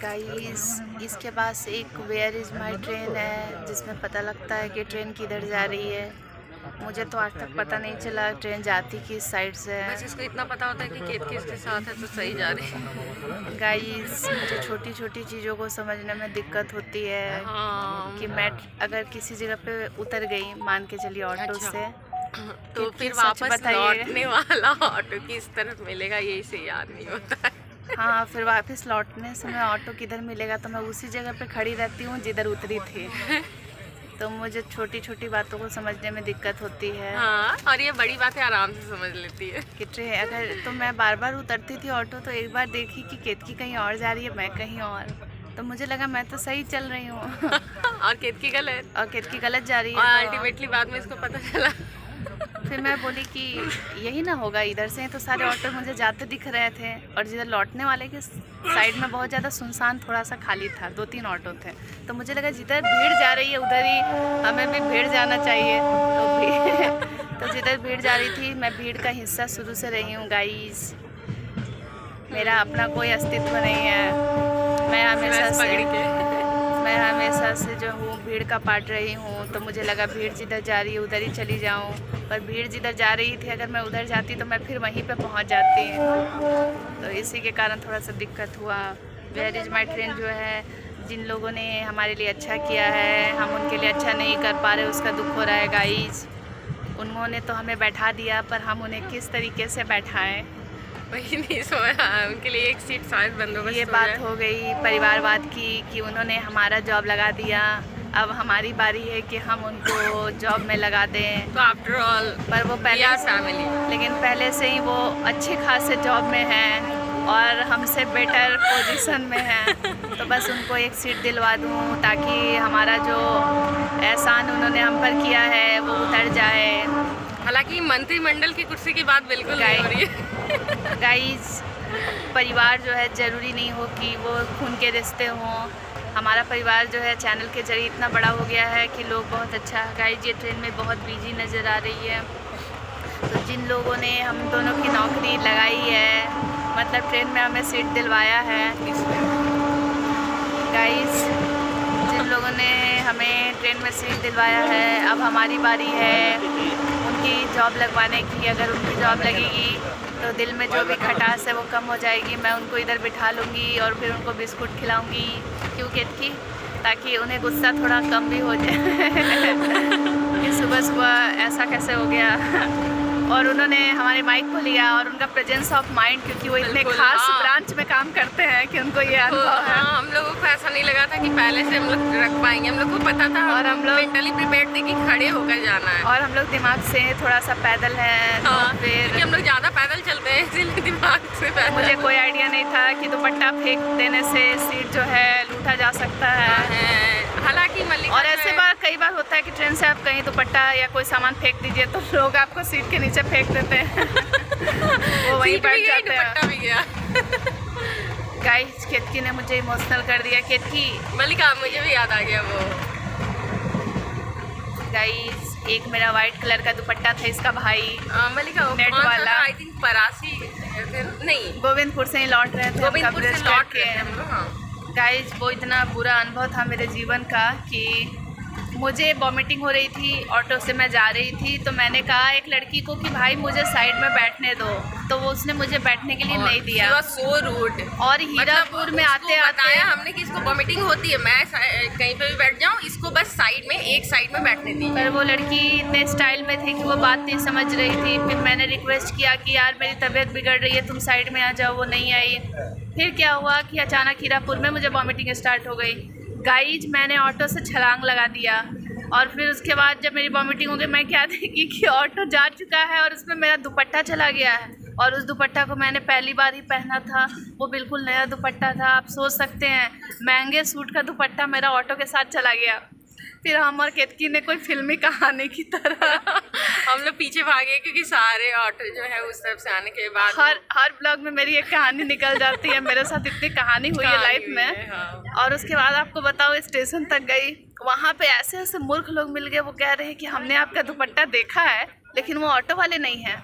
Guys, इसके पास एक where is my train है जिसमें पता लगता है कि ट्रेन किधर जा रही है। मुझे तो आज तक पता नहीं चला ट्रेन जाती किस साइड से है। बस इसको इतना पता होता है कि केतकी इसके साथ है तो सही जा रही है। गाइस, मुझे छोटी छोटी चीज़ों को समझने में दिक्कत होती है। हाँ। कि मैं अगर किसी जगह पे उतर गई, मान के चलिए ऑटो अच्छा। से, तो फिर वापस लौटने वाला ऑटो किस तरफ मिलेगा यही से याद नहीं होता है। हाँ, फिर वापस लौटने समय ऑटो किधर मिलेगा तो मैं उसी जगह पे खड़ी रहती हूँ जिधर उतरी थी। तो मुझे छोटी छोटी बातों को समझने में दिक्कत होती है। हाँ, और ये बड़ी बातें आराम से समझ लेती है कि ट्रेन अगर तो मैं बार बार उतरती थी ऑटो, तो एक बार देखी कि केतकी कहीं और जा रही है, मैं कहीं और, तो मुझे लगा मैं तो सही चल रही हूँ। और केतकी गलत, और केतकी गलत जा रही है। और अल्टीमेटली बाद में इसको पता चला। फिर मैं बोली कि यही ना होगा, इधर से तो सारे ऑटो मुझे जाते दिख रहे थे और जिधर लौटने वाले के साइड में बहुत ज़्यादा सुनसान, थोड़ा सा खाली था, 2-3 ऑटो थे। तो मुझे लगा जिधर भीड़ जा रही है उधर ही हमें भी भीड़ जाना चाहिए। तो जिधर भीड़ जा रही थी, मैं भीड़ का हिस्सा शुरू से रही हूँ गाइस। मेरा अपना कोई अस्तित्व नहीं है। मैं हमेशा से जो हूँ भीड़ का पार्ट रही हूँ। तो मुझे लगा भीड़ जिधर जा रही है उधर ही चली जाऊँ, पर भीड़ जिधर जा रही थी अगर मैं उधर जाती तो मैं फिर वहीं पे पहुँच जाती। तो इसी के कारण थोड़ा सा दिक्कत हुआ। वेयर इज़ माई ट्रेन जो है, जिन लोगों ने हमारे लिए अच्छा किया है हम उनके लिए अच्छा नहीं कर पा रहे, उसका दुख हो रहा है गाइज। उन्होंने तो हमें बैठा दिया, पर हम उन्हें किस तरीके से बैठाएं वही नहीं सोया, उनके लिए एक सीट शायद बंदोबस्त ये बात हो गई परिवारवाद की कि उन्होंने हमारा जॉब लगा दिया। अब हमारी बारी है कि हम उनको जॉब में लगा दें। तो आफ्टर ऑल पर वो पहले फैमिली, लेकिन पहले से ही वो अच्छे खासे जॉब में हैं और हमसे बेटर पोजीशन में हैं। तो बस उनको एक सीट दिलवा दूं ताकि हमारा जो एहसान उन्होंने हम पर किया है वो उतर जाए। हालांकि मंत्रिमंडल की कुर्सी की बात बिल्कुल नहीं हो रही है। गाइस, परिवार जो है ज़रूरी नहीं हो कि वो खून के रिश्ते हों। हमारा परिवार जो है चैनल के जरिए इतना बड़ा हो गया है कि लोग बहुत अच्छा। गाइस, ये ट्रेन में बहुत बिजी नज़र आ रही है। तो जिन लोगों ने हम दोनों की नौकरी लगाई है, मतलब ट्रेन में हमें सीट दिलवाया है, गाइस जिन लोगों ने हमें ट्रेन में सीट दिलवाया है, अब हमारी बारी है उनकी जॉब लगवाने की। अगर उनकी जॉब लगेगी तो दिल में जो भी खटास है वो कम हो जाएगी। मैं उनको इधर बिठा लूँगी और फिर उनको बिस्कुट खिलाऊँगी, क्यों केतकी, ताकि उन्हें गुस्सा थोड़ा कम भी हो जाए कि सुबह सुबह ऐसा कैसे हो गया। और उन्होंने हमारे माइक को लिया और उनका प्रेजेंस ऑफ माइंड, क्योंकि वो इतने खास ब्रांच में काम करते हैं कि उनको ये अनुभव है। हम लोगों को ऐसा नहीं लगा था कि पहले से हम लोग रख पाएंगे, हम लोग को पता था और हम लोग मेंटली प्रिपेयर्ड थे कि खड़े होकर जाना है। और हम लोग दिमाग से थोड़ा सा पैदल हैं। हाँ, तो फिर हम लोग ज़्यादा पैदल चलते हैं इसीलिए दिमाग से पैदल। मुझे कोई आइडिया नहीं था कि दुपट्टा फेंक देने से सीट जो है लूटा जा सकता है। हालांकि मल्लिका, और ऐसे बार कई बार होता है कि ट्रेन से आप कहीं दुपट्टा या कोई सामान फेंक दीजिए तो लोग आपको सीट के नीचे फेंक देते हैं। वो वहीं बैठ जाते हैं। दुपट्टा भी गया। गाइस, केतकी ने मुझे इमोशनल कर दिया। केतकी, मल्लिका, मुझे भी याद आ गया वो। गाइस, एक मेरा वाइट कलर का दुपट्टा था इसका भाई, मल्लिका नेट वाला, आई थिंक परासी नहीं, गोविंदपुर से ही लौट रहे थे। गोविंदपुर से लौट रहे थे। गाइस, वो इतना बुरा अनुभव था मेरे जीवन का कि मुझे वॉमिटिंग हो रही थी। ऑटो से मैं जा रही थी तो मैंने कहा एक लड़की को कि भाई मुझे साइड में बैठने दो, तो वो उसने मुझे बैठने के लिए नहीं दिया। So rude. और हीरापुर में आते बताया हमने कि इसको वॉमिटिंग होती है, मैं कहीं पे भी बैठ जाऊँ, इसको बस साइड में, एक साइड में बैठने दी। पर वो लड़की इतने स्टाइल में थी कि वो बात नहीं समझ रही थी। फिर मैंने रिक्वेस्ट किया कि यार मेरी तबीयत बिगड़ रही है, तुम साइड में आ जाओ, वो नहीं आई। फिर क्या हुआ कि अचानक हीरापुर में मुझे वॉमिटिंग स्टार्ट हो गई। गाइज, मैंने ऑटो से छलांग लगा दिया और फिर उसके बाद जब मेरी वॉमिटिंग हो गई, मैं क्या देखी कि ऑटो जा चुका है और उसमें मेरा दुपट्टा चला गया है। और उस दुपट्टा को मैंने पहली बार ही पहना था, वो बिल्कुल नया दुपट्टा था। आप सोच सकते हैं, महंगे सूट का दुपट्टा मेरा ऑटो के साथ चला गया। फिर हम और केतकी ने कोई फिल्मी कहानी की तरह हम लोग पीछे भागे क्योंकि सारे ऑटो जो है उस तरफ से आने के बाद हर ब्लॉग में मेरी एक कहानी निकल जाती है। मेरे साथ इतनी कहानी हुई है लाइफ में। हाँ। और उसके बाद आपको बताओ, स्टेशन तक गई, वहाँ पे ऐसे ऐसे मूर्ख लोग मिल गए, वो कह रहे हैं कि हमने आपका दुपट्टा देखा है लेकिन वो ऑटो वाले नहीं हैं।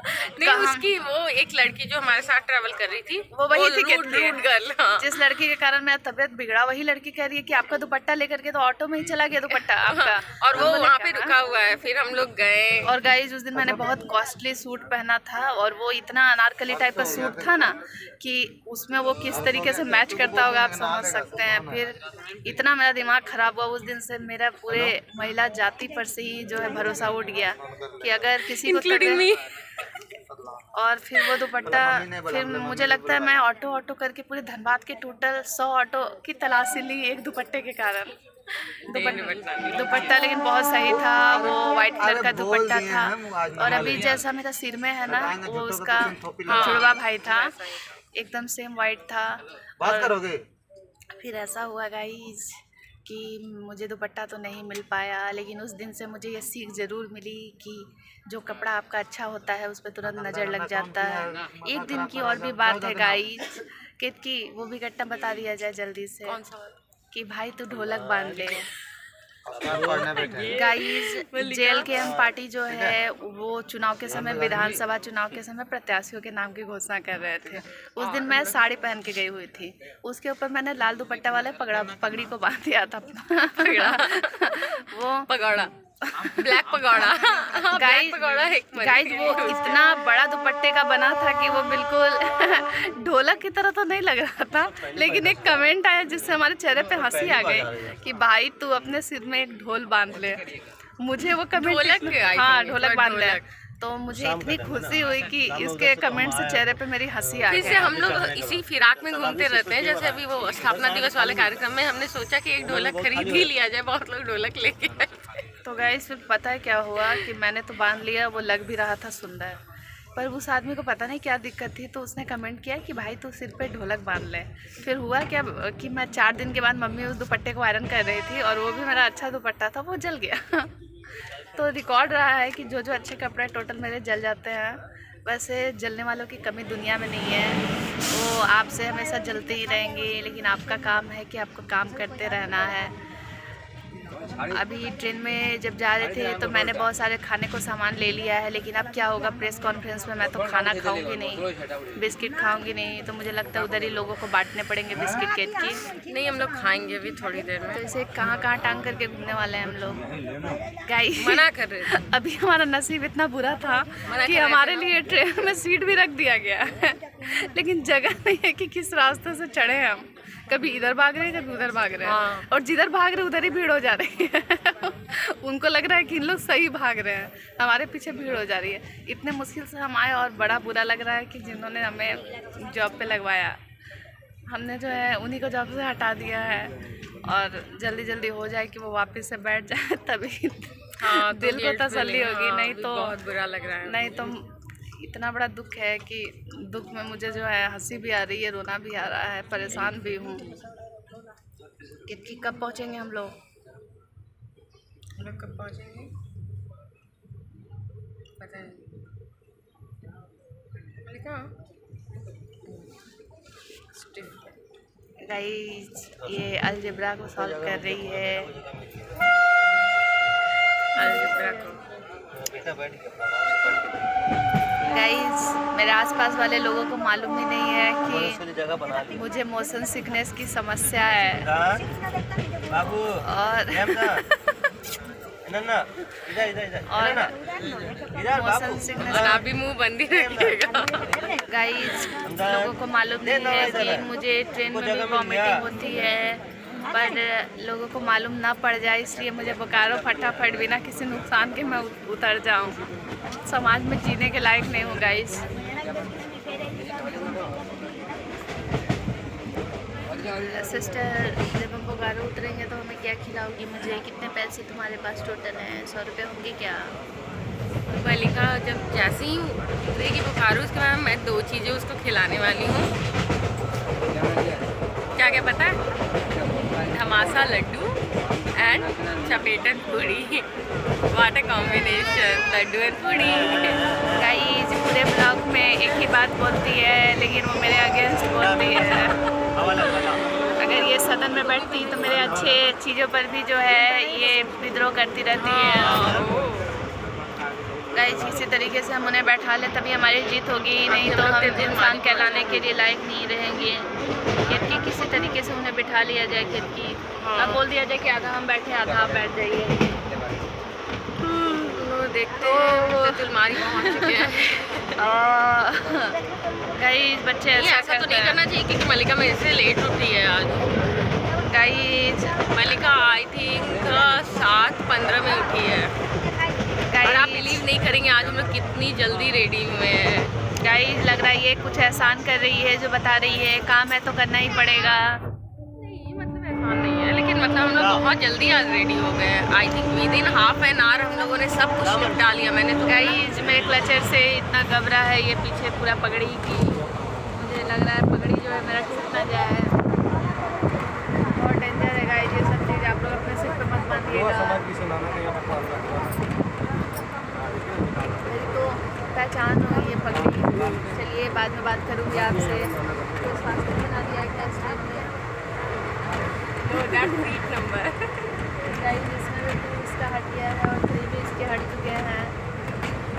नहीं, उसकी वो एक लड़की जो हमारे साथ ट्रैवल कर रही थी वो वही थी रूड गर्ल। हाँ। जिस लड़की के कारण मेरा तबीयत बिगड़ा, वही लड़की कह रही है कि आपका दुपट्टा लेकर के तो ऑटो में ही चला गया दुपट्टा आपका। और वो वहाँ पे रुका हुआ है, फिर हम लोग गए। और गाइस उस दिन मैंने बहुत कॉस्टली सूट पहना था और वो इतना अनारकली टाइप का सूट था ना कि उसमें वो किस तरीके से मैच करता होगा आप समझ सकते हैं। फिर इतना मेरा दिमाग खराब हुआ उस दिन से, मेरा पूरे महिला जाति पर से ही जो है भरोसा उठ गया कि अगर किसी को और फिर वो दुपट्टा, फिर मुझे लगता है मैं ऑटो करके पूरे धनबाद के टोटल 100 ऑटो की तलाशी ली एक दुपट्टे के कारण। दुपट्टा लेकिन बहुत सही था, वो वाइट कलर का दुपट्टा था। और अभी जैसा मेरा सिर में है ना, वो उसका जुड़वा भाई था, एकदम सेम वाइट था। और फिर ऐसा हुआ गाइस कि मुझे दुपट्टा तो नहीं मिल पाया, लेकिन उस दिन से मुझे ये सीख ज़रूर मिली कि जो कपड़ा आपका अच्छा होता है उस पर तुरंत नज़र लग जाता है। एक दिन की और भी बात है गाइस कि वो भी गट्टा बता दिया जाए जल्दी से। कौन सा? कि भाई तू ढोलक बांध ले। गाइस जेल के हम पार्टी जो है वो चुनाव के समय, विधानसभा चुनाव के समय प्रत्याशियों के नाम की घोषणा कर रहे थे। उस दिन मैं साड़ी पहन के गई हुई थी, उसके ऊपर मैंने लाल दुपट्टा वाले पगड़ी को बांध दिया था। वो पगड़ा, ब्लैक पगौड़ा। गाइस वो इतना बड़ा दुपट्टे का बना था कि वो बिल्कुल ढोलक की तरह तो नहीं लग रहा था, लेकिन एक कमेंट आया जिससे हमारे चेहरे पे हंसी आ गई कि भाई तू अपने सिर में एक ढोल बांध ले। मुझे वो कमेंट, हाँ ढोलक बांध ले, तो मुझे इतनी खुशी हुई कि इसके कमेंट से चेहरे पे मेरी हंसी आ गई। फिर से हम लोग इसी फिराक में घूमते रहते हैं। जैसे अभी वो स्थापना दिवस वाले कार्यक्रम में हमने सोचा कि एक ढोलक खरीद ही लिया जाए, बहुत लोग ढोलक लेके आए। तो गाइस फिर पता है क्या हुआ कि मैंने तो बांध लिया, वो लग भी रहा था सुंदर, पर उस आदमी को पता नहीं क्या दिक्कत थी, तो उसने कमेंट किया कि भाई तू सिर पे ढोलक बांध ले। फिर हुआ क्या कि मैं 4 दिन के बाद मम्मी उस दुपट्टे को आयरन कर रही थी और वो भी मेरा अच्छा दुपट्टा था, वो जल गया। तो रिकॉर्ड रहा है कि जो अच्छे कपड़े टोटल मेरे जल जाते हैं। वैसे जलने वालों की कमी दुनिया में नहीं है, वो आपसे हमेशा जलते ही रहेंगे, लेकिन आपका काम है कि आपको काम करते रहना है। अभी ट्रेन में जब जा रहे थे तो मैंने बहुत सारे खाने को सामान ले लिया है, लेकिन अब क्या होगा प्रेस कॉन्फ्रेंस में मैं तो खाना खाऊंगी नहीं, बिस्किट खाऊंगी नहीं, तो मुझे लगता है उधर ही लोगों को बांटने पड़ेंगे बिस्किट केक की। नहीं, हम लोग खाएंगे अभी थोड़ी देर में। तो इसे कहाँ टांग करके घूमने वाले हैं हम लोग। गाइस मना कर रहे थे। अभी हमारा नसीब इतना बुरा था कि हमारे लिए ट्रेन में सीट भी रख दिया गया है, लेकिन जगह नहीं है कि किस रास्ते से चढ़े हम। कभी इधर भाग रहे हैं, कभी उधर भाग रहे हैं। हाँ। और जिधर भाग रहे उधर ही भीड़ हो जा रही है। उनको लग रहा है कि इन लोग सही भाग रहे हैं, हमारे पीछे भीड़ हो जा रही है। इतने मुश्किल से हम आए और बड़ा बुरा लग रहा है कि जिन्होंने हमें जॉब पे लगवाया, हमने जो है उन्हीं को जॉब से हटा दिया है। और जल्दी जल्दी हो जाए कि वो वापस से बैठ जाए, तभी हाँ, दिल को तसल्ली होगी। हाँ, नहीं तो बहुत बुरा लग रहा है। नहीं तो इतना बड़ा दुख है कि दुख में मुझे जो है हंसी भी आ रही है, रोना भी आ रहा है, परेशान भी हूँ कि कब पहुँचेंगे हम लोग। कब पहुँचेंगे पता नहीं। गाइस ये अलजेब्रा को सॉल्व कर रही है। अलजेब्रा को गाइस मेरे आसपास वाले लोगों को मालूम ही नहीं है कि मुझे मोशन सिकनेस की समस्या है। और मोशन सिकनेस अभी मुंह बंद ही रखिएगा। गाइस लोगों को मालूम नहीं है कि मुझे ट्रेन में भी वॉमिटिंग होती है, पर लोगों को मालूम ना पड़ जाए, इसलिए मुझे बोकारो फटाफट बिना किसी नुकसान के मैं उतर जाऊं। समाज में जीने के लायक नहीं हूँ गाइस। सिस्टर जब हम बोकारो उतरेंगे तो हमें क्या खिलाओगी मुझे? कितने पैसे तुम्हारे पास टोटल हैं? 100 रुपये होंगे क्या? मलिका जब जैसे ही उतरेगी बोकारो, उसके बाद मैं 2 चीज़ें उसको खिलाने वाली हूँ। क्या क्या पता है? धमासा लड्डू एंड चपेटन puri. What a combination, laddoo and puri. Guys पूरे ब्लॉग में एक ही बात बोलती है, लेकिन वो मेरे अगेंस्ट बोलती है। अगर ये सदन में बैठती तो मेरे अच्छे चीज़ों पर भी जो है ये विद्रोह करती रहती है। गाइस इसी तरीके से हम उन्हें बैठा ले तभी हमारी जीत होगी, नहीं तो हम इंसान कहलाने के लिए लायक नहीं रहेंगे। खिड़की किसी तरीके से उन्हें बिठा लिया जाए, खिड़की अब बोल दिया जाए कि आधा हम बैठे आधा आप बैठ जाइए। देखते हैं तिलमारी पहुँच चुके हैं। गाइस बच्चे ऐसा तो नहीं करना चाहिए क्योंकि मलिका मेरे से लेट उठी है आज। गाइस मलिका आई थिंक 7:15 में उठी है और आप बिलीव नहीं करेंगे आज हम लोग कितनी जल्दी रेडी हुए हैं। गाइस लग रहा है ये कुछ एहसान कर रही है जो बता रही है, काम है तो करना ही पड़ेगा। नहीं मतलब एहसान नहीं है, लेकिन मतलब हम लोग बहुत जल्दी आज रेडी हो गए। I think within half an hour हम लोगों ने सब कुछ निपटा लिया। मैंने तो गाइस मेरे क्लचर से इतना घबरा है ये पीछे पूरा पगड़ी की, मुझे लग रहा है पगड़ी जो है मेरा टूट ना जाए। बहुत डेंजर है गाइस ये सब चीज़, आप लोग अपने सिर पे मत बांधिएगा। मेरी तो पहचान हो ये पगड़ी। चलिए बाद में बात करूँगी आपसे। तो स्वास्थ्य बना दिया क्या इस टाइम में? सीट नंबर गाइस इसमें भी 2 इसका हट गया है और 3 भी इसके हट चुके हैं।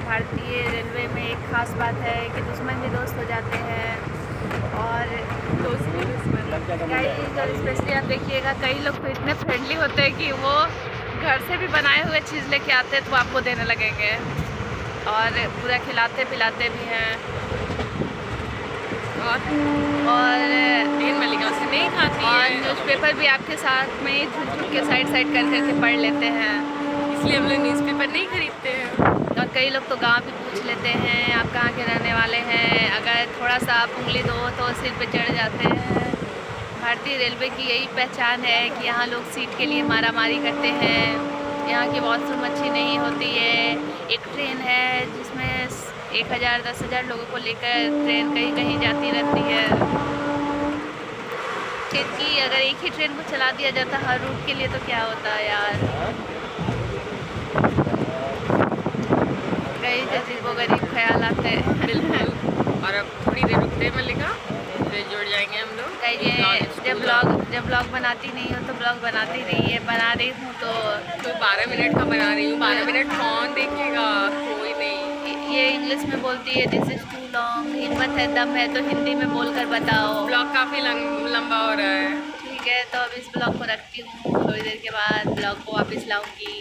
भारतीय रेलवे में एक ख़ास बात है कि दुश्मन भी दोस्त हो जाते हैं और दोस्त भी दुश्मन। गाइस और स्पेशली आप देखिएगा कई लोग तो इतने फ्रेंडली होते हैं कि वो घर से भी बनाए हुए चीज़ लेके आते हैं तो आपको देने लगेंगे और पूरा खिलाते पिलाते भी हैं। और मलिका से नहीं खाती और है। न्यूज़पेपर भी आपके साथ में झुक झुक के साइड कर करके पढ़ लेते हैं, इसलिए हम लोग न्यूज़पेपर नहीं खरीदते हैं। और कई लोग तो गांव भी पूछ लेते हैं आप कहाँ के रहने वाले हैं, अगर थोड़ा सा आप उंगली दो तो सिर पे चढ़ जाते हैं। भारतीय रेलवे की यही पहचान है कि यहाँ लोग सीट के लिए मारामारी करते हैं। यहाँ की वॉशरूम अच्छी नहीं होती है। एक ट्रेन है जिसमें 1000-10,000 लोगों को लेकर ट्रेन कहीं कहीं जाती रहती है। क्योंकि अगर एक ही ट्रेन को चला दिया जाता हर रूट के लिए तो क्या होता है यार। कई अजीबोगरीब ख्यालात है। बिल्कुल। और अब थोड़ी देर रुकते हैं मलिका, फिर जुड़ जाएंगे हम लोग। जब ब्लॉग बनाती नहीं हूँ तो ब्लॉग बनाती नहीं है, बना रही हूँ तो 12 मिनट का बना रही हूँ। 12 मिनट कौन देखेगा, कोई नहीं। ये इंग्लिश में बोलती है दिस इज़ टू लॉन्ग, हिम्मत है दम है तो हिंदी में बोल कर बताओ। ब्लॉग काफ़ी लंबा हो रहा है। ठीक है तो अब इस ब्लॉग को रखती हूँ, थोड़ी देर के बाद ब्लॉग को वापस लाऊंगी।